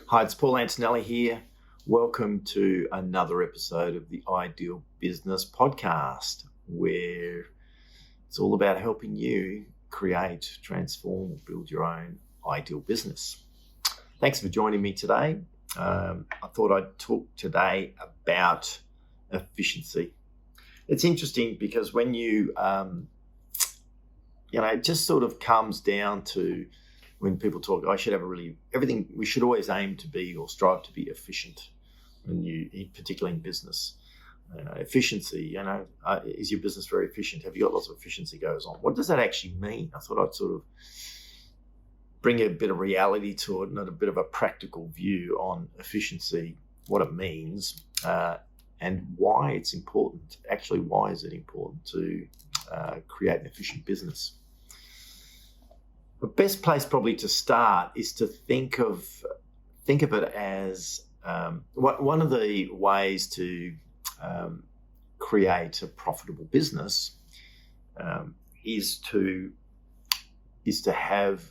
Hi, it's Paul Antonelli here. Welcome to another episode of the Ideal Business Podcast, where it's all about helping you create, transform, or build your own ideal business. Thanks for joining me today. I thought I'd talk today about efficiency. It's interesting because when it just sort of comes down to when people talk, everything, we should always aim to be or strive to be efficient, particularly in business. Efficiency, is your business very efficient? Have you got lots of efficiency goes on? What does that actually mean? I thought I'd sort of bring a bit of reality to it and a bit of a practical view on efficiency, what it means, and why it's important. Actually, why is it important to create an efficient business? The best place probably to start is to think of it as one of the ways to create a profitable business is to have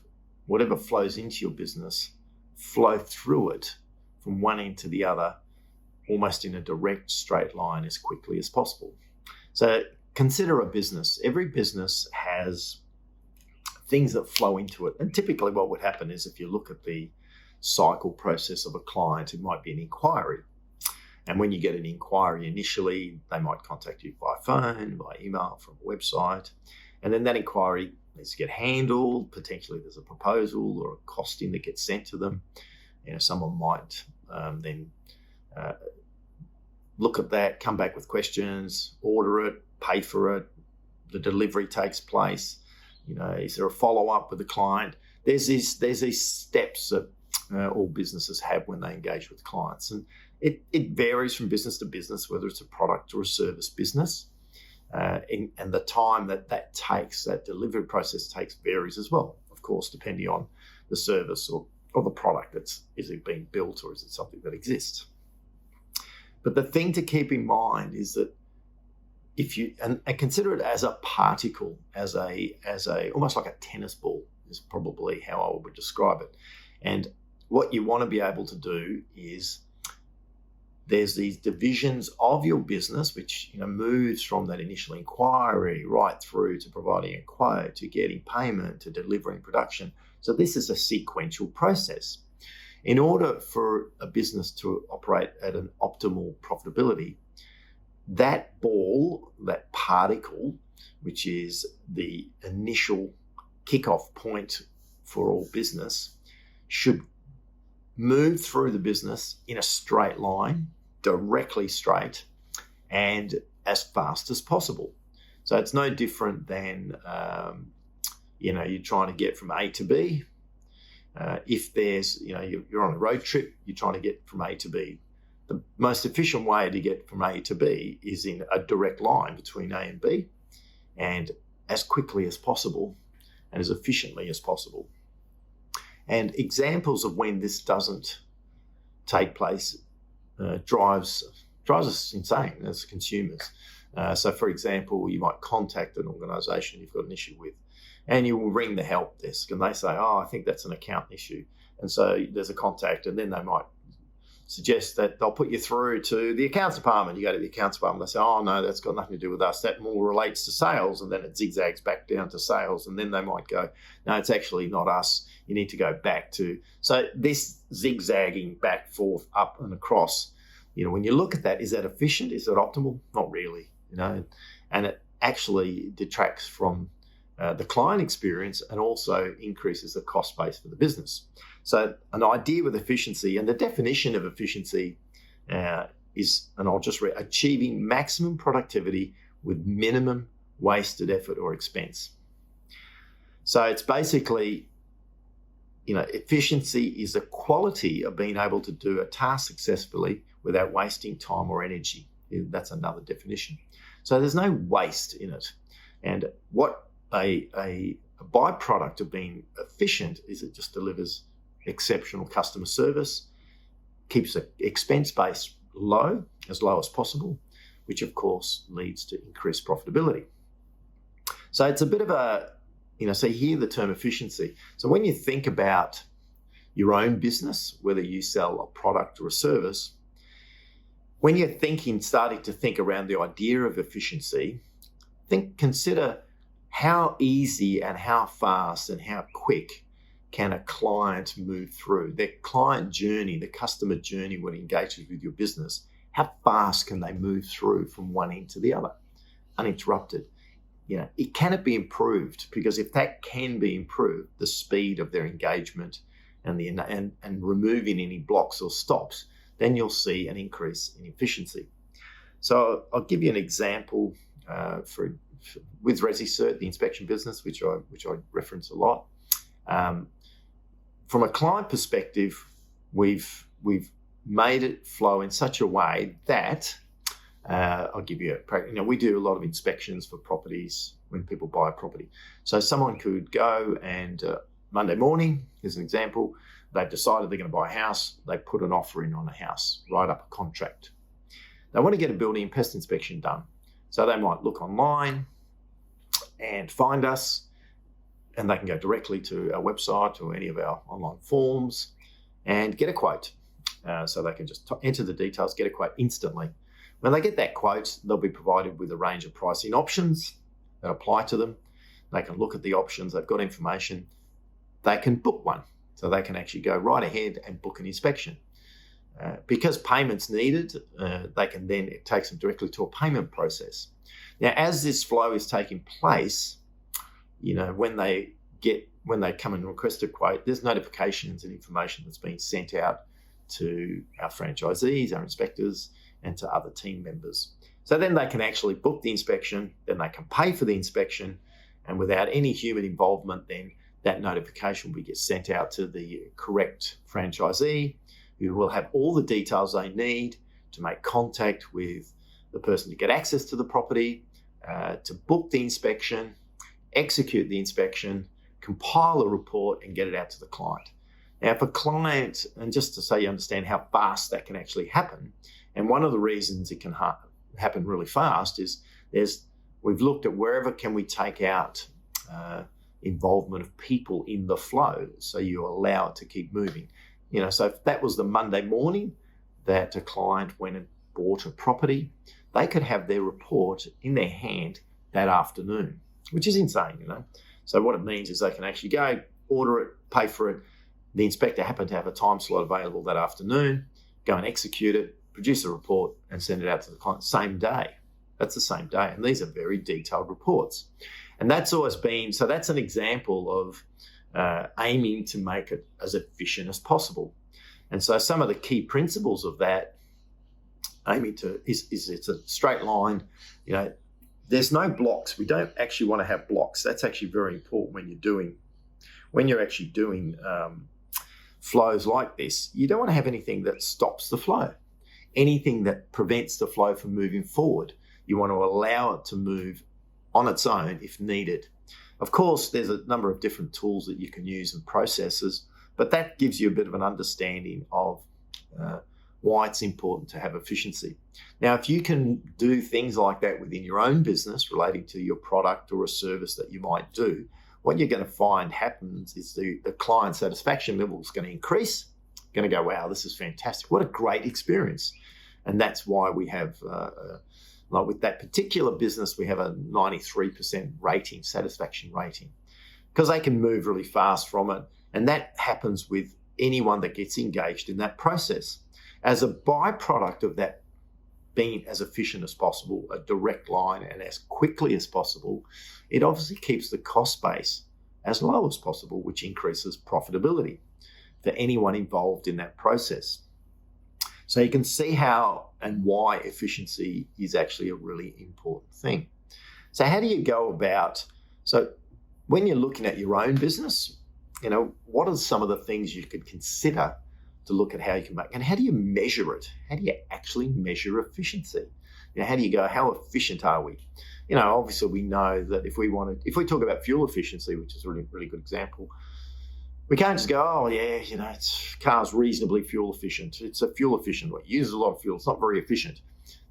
whatever flows into your business flow through it from one end to the other, almost in a direct straight line as quickly as possible. So consider a business. Every business has things that flow into it. And typically what would happen is if you look at the cycle process of a client, it might be an inquiry. And when you get an inquiry initially, they might contact you by phone, by email, from a website. And then that inquiry needs to get handled. Potentially there's a proposal or a costing that gets sent to them. Someone might then look at that, come back with questions, order it, pay for it. The delivery takes place. Is there a follow-up with the client? There's these steps that all businesses have when they engage with clients. And it varies from business to business, whether it's a product or a service business. And the time that takes, that delivery process takes, varies as well, of course, depending on the service or the product. Is it being built or is it something that exists? But the thing to keep in mind is that if you and consider it as a particle, as a almost like a tennis ball is probably how I would describe it. And what you want to be able to do is there's these divisions of your business which moves from that initial inquiry right through to providing a quote, to getting payment, to delivering production. So this is a sequential process. In order for a business to operate at an optimal profitability, that ball, that particle, which is the initial kickoff point for all business, should move through the business in a straight line, directly straight, and as fast as possible. So it's no different than, you're trying to get from A to B. If there's, you're on a road trip, you're trying to get from A to B. The most efficient way to get from A to B is in a direct line between A and B, and as quickly as possible and as efficiently as possible. And examples of when this doesn't take place drives us insane as consumers. So, for example, you might contact an organisation you've got an issue with, and you will ring the help desk, and they say, I think that's an account issue. And so there's a contact, and then they might suggest that they'll put you through to the accounts department. You go to the accounts department, they say, no, that's got nothing to do with us. That more relates to sales. And then it zigzags back down to sales. And then they might go, no, it's actually not us. You need to go back to. So this zigzagging back, forth, up and across, when you look at that, is that efficient? Is it optimal? Not really, and it actually detracts from the client experience and also increases the cost base for the business. So an idea with efficiency, and the definition of efficiency is, and I'll just read, achieving maximum productivity with minimum wasted effort or expense. So it's basically, efficiency is the quality of being able to do a task successfully without wasting time or energy. That's another definition. So there's no waste in it. And what a byproduct of being efficient is it just delivers exceptional customer service, keeps the expense base low as possible, which of course leads to increased profitability. So it's a bit of a, so you hear the term efficiency. So when you think about your own business, whether you sell a product or a service, when you're starting to think around the idea of efficiency, consider how easy and how fast and how quick can a client move through their client journey, the customer journey when it engages with your business. How fast can they move through from one end to the other, uninterrupted? Can it be improved? Because if that can be improved, the speed of their engagement and removing any blocks or stops, then you'll see an increase in efficiency. So I'll give you an example with ResiCert, the inspection business, which I reference a lot. From a client perspective, we've made it flow in such a way that I'll give you we do a lot of inspections for properties when people buy a property. So someone could go and Monday morning, here's an example, they've decided they're going to buy a house, they put an offer in on a house, write up a contract. They want to get a building and pest inspection done. So they might look online and find us, and they can go directly to our website or any of our online forms and get a quote. So they can just enter the details, get a quote instantly. When they get that quote, they'll be provided with a range of pricing options that apply to them. They can look at the options, they've got information, they can book one. So they can actually go right ahead and book an inspection. Because payment's needed, it takes them directly to a payment process. Now, as this flow is taking place, when they come and request a quote, there's notifications and information that's being sent out to our franchisees, our inspectors, and to other team members. So then they can actually book the inspection, then they can pay for the inspection, and without any human involvement, then that notification will get sent out to the correct franchisee, who will have all the details they need to make contact with the person to get access to the property, to book the inspection, execute the inspection, compile a report, and get it out to the client. Now, if a client, and just to so you understand how fast that can actually happen, and one of the reasons it can happen really fast is we've looked at wherever can we take out involvement of people in the flow, so you allow it to keep moving. So if that was the Monday morning that a client went and bought a property, they could have their report in their hand that afternoon, which is insane, So what it means is they can actually go, order it, pay for it. The inspector happened to have a time slot available that afternoon, go and execute it, produce a report, and send it out to the client same day. That's the same day. And these are very detailed reports. And that's always been, so that's an example of aiming to make it as efficient as possible. And so some of the key principles of that aiming to is it's a straight line. There's no blocks. We don't actually want to have blocks. That's actually very important when you're actually doing flows like this. You don't want to have anything that stops the flow, anything that prevents the flow from moving forward. You want to allow it to move on its own if needed. Of course, there's a number of different tools that you can use and processes, but that gives you a bit of an understanding of why it's important to have efficiency. Now, if you can do things like that within your own business relating to your product or a service that you might do, what you're going to find happens is the client satisfaction level is going to increase. Going to go, wow, this is fantastic. What a great experience. And that's why we have, like with that particular business, we have a 93% rating, satisfaction rating, because they can move really fast from it. And that happens with anyone that gets engaged in that process. As a byproduct of that being as efficient as possible, a direct line, and as quickly as possible, it obviously keeps the cost base as low as possible, which increases profitability for anyone involved in that process. So you can see how and why efficiency is actually a really important thing. So how do you go about, so when you're looking at your own business, what are some of the things you could consider to look at how you can make, and how do you measure it? How do you actually measure efficiency? How do you go, how efficient are we? Obviously we know that if we talk about fuel efficiency, which is a really, really good example, we can't just go, oh yeah, car's reasonably fuel efficient. It's a fuel efficient way. It uses a lot of fuel. It's not very efficient.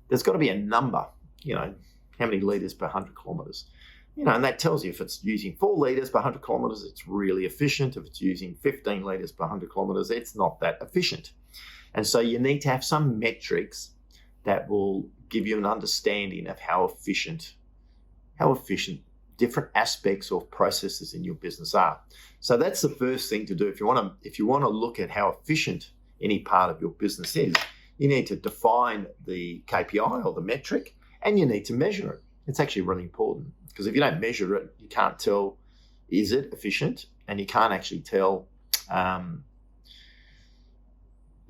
There's got to be a number, how many litres per 100 kilometres. And that tells you if it's using 4 litres per 100 kilometres, it's really efficient. If it's using 15 litres per 100 kilometres, it's not that efficient. And so you need to have some metrics that will give you an understanding of how efficient different aspects or processes in your business are. So that's the first thing to do. If you want to look at how efficient any part of your business is, you need to define the KPI or the metric, and you need to measure it. It's actually really important, because if you don't measure it, you can't tell, is it efficient? And you can't actually tell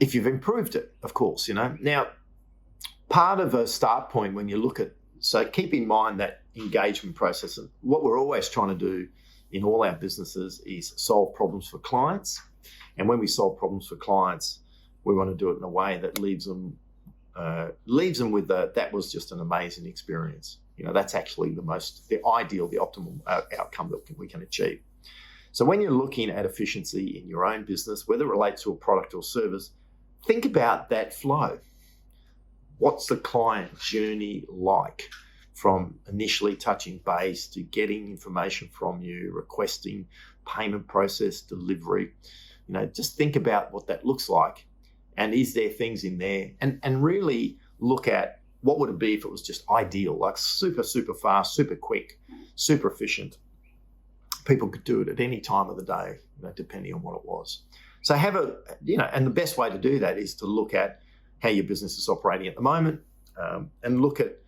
if you've improved it, of course. Now, part of a start point when you look at, so keep in mind that engagement process. And what we're always trying to do in all our businesses is solve problems for clients. And when we solve problems for clients, we want to do it in a way that leaves them with that was just an amazing experience. That's actually the ideal, the optimal outcome that we can achieve. So when you're looking at efficiency in your own business, whether it relates to a product or service, think about that flow. What's the client journey like, from initially touching base to getting information from you, requesting, payment process, delivery? Just think about what that looks like. And is there things in there? And really look at what would it be if it was just ideal, like super, super fast, super quick, super efficient. People could do it at any time of the day, depending on what it was. So and the best way to do that is to look at how your business is operating at the moment, and look at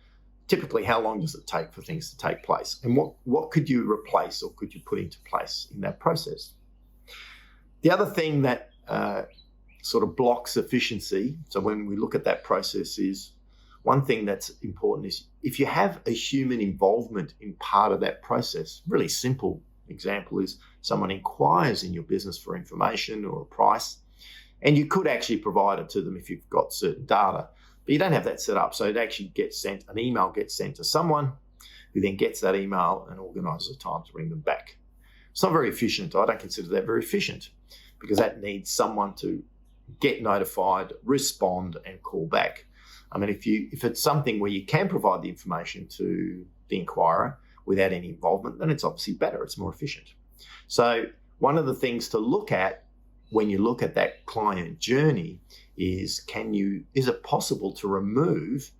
typically how long does it take for things to take place, and what could you replace or could you put into place in that process. The other thing that sort of blocks efficiency, so when we look at that process, is one thing that's important is if you have a human involvement in part of that process. Really simple example is someone inquires in your business for information or a price, and you could actually provide it to them if you've got certain data, but you don't have that set up. So it actually an email gets sent to someone who then gets that email and organises a time to bring them back. It's not very efficient. I don't consider that very efficient, because that needs someone to get notified, respond, and call back. I mean, if it's something where you can provide the information to the inquirer without any involvement, then it's obviously better. It's more efficient. So one of the things to look at when you look at that client journey is it possible to remove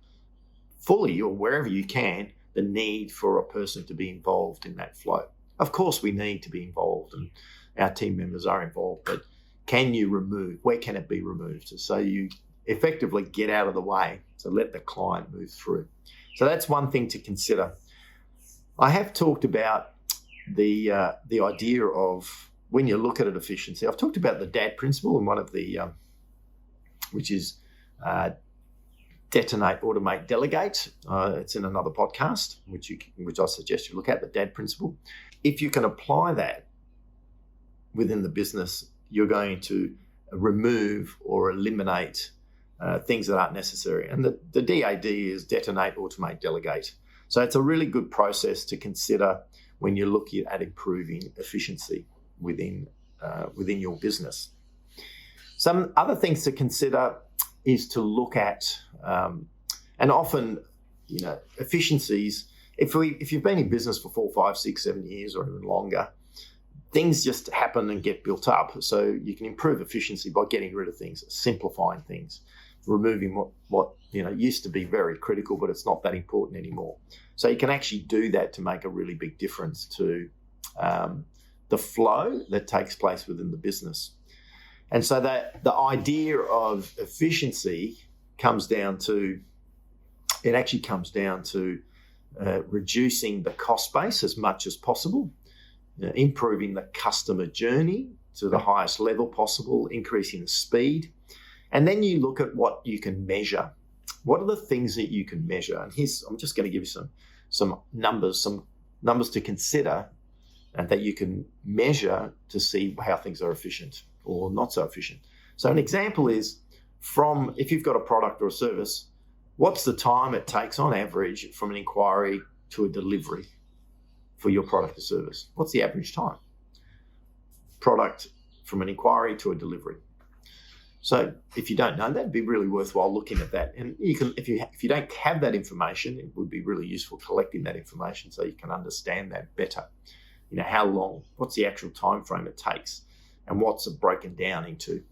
fully, or wherever you can, the need for a person to be involved in that flow. Of course, we need to be involved, and our team members are involved, but where can it be removed? So you effectively get out of the way, so let the client move through. So that's one thing to consider. I have talked about the idea of, when you look at an efficiency, I've talked about the DAD principle, and one of the, which is detonate, automate, delegate. It's in another podcast, which I suggest you look at, the DAD principle. If you can apply that within the business, you're going to remove or eliminate things that aren't necessary. And the DAD is detonate, automate, delegate. So it's a really good process to consider when you're looking at improving efficiency within your business. Some other things to consider is to look at, and often, efficiencies. If you've been in business for 4, 5, 6, 7 years or even longer, things just happen and get built up. So you can improve efficiency by getting rid of things, simplifying things, removing what used to be very critical, but it's not that important anymore. So you can actually do that to make a really big difference to the flow that takes place within the business. And so that the idea of efficiency comes down to reducing the cost base as much as possible, improving the customer journey to the highest level possible, increasing the speed. And then you look at what you can measure. What are the things that you can measure? And I'm just going to give you some numbers to consider, and that you can measure to see how things are efficient or not so efficient. So an example is, if you've got a product or a service, what's the time it takes on average from an inquiry to a delivery for your product or service? What's the average time? Product from an inquiry to a delivery. So if you don't know that, it'd be really worthwhile looking at that. And you can, if you don't have that information, it would be really useful collecting that information so you can understand that better. How long, what's the actual time frame it takes, and what's it broken down into.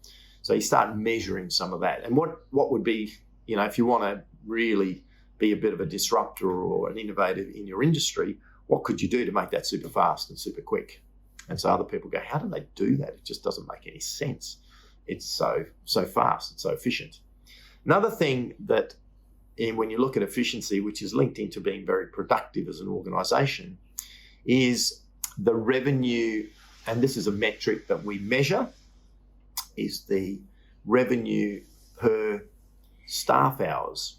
So you start measuring some of that. And what would be, if you want to really be a bit of a disruptor or an innovative in your industry, what could you do to make that super fast and super quick? And so other people go, how do they do that? It just doesn't make any sense. It's so fast, it's so efficient. Another thing that, when you look at efficiency, which is linked into being very productive as an organization, is the revenue, and this is a metric that we measure, is the revenue per staff hours.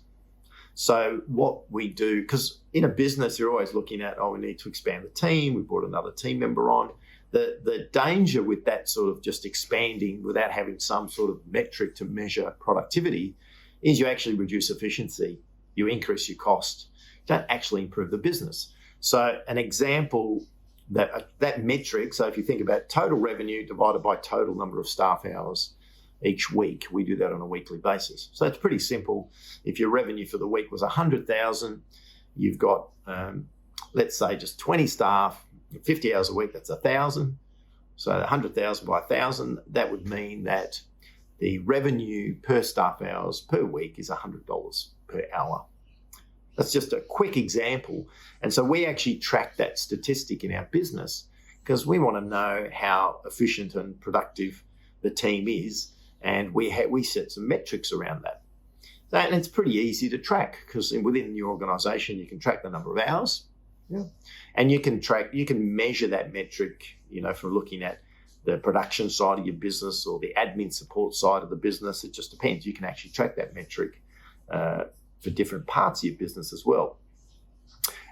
So what we do, because in a business, you're always looking at, we need to expand the team, we brought another team member on. The danger with that sort of just expanding without having some sort of metric to measure productivity is you actually reduce efficiency, you increase your cost, you don't actually improve the business. So an example, that metric, so if you think about total revenue divided by total number of staff hours each week, we do that on a weekly basis. So it's pretty simple. If your revenue for the week was 100,000, you've got, let's say, just 20 staff, 50 hours a week, that's 1,000. So 100,000 by 1,000, that would mean that the revenue per staff hours per week is $100 per hour. That's just a quick example. And so we actually track that statistic in our business because we want to know how efficient and productive the team is. And we set some metrics around that. And it's pretty easy to track because within your organization, you can track the number of hours. Yeah. And you can measure that metric, from looking at the production side of your business or the admin support side of the business. It just depends. You can actually track that metric for different parts of your business as well.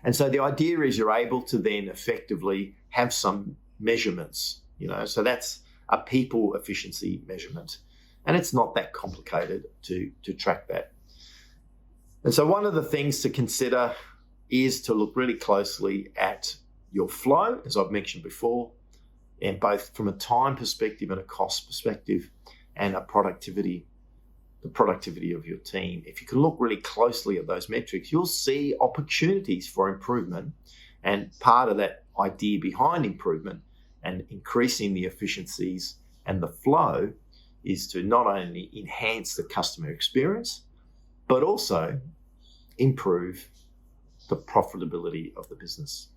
And so the idea is you're able to then effectively have some measurements, so that's a people efficiency measurement. And it's not that complicated to track that. And so one of the things to consider is to look really closely at your flow, as I've mentioned before, and both from a time perspective and a cost perspective and the productivity of your team. If you can look really closely at those metrics, you'll see opportunities for improvement. And part of that idea behind improvement and increasing the efficiencies and the flow is to not only enhance the customer experience, but also improve the profitability of the business.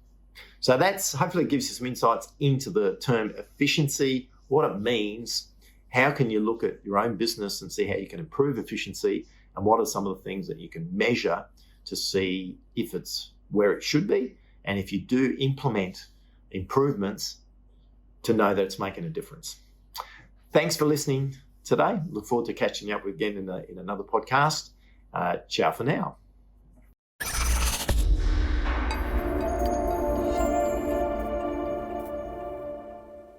So that's hopefully gives you some insights into the term efficiency, what it means, how can you look at your own business and see how you can improve efficiency, and what are some of the things that you can measure to see if it's where it should be, and if you do implement improvements, to know that it's making a difference. Thanks for listening today. Look forward to catching up again in another podcast. Ciao for now.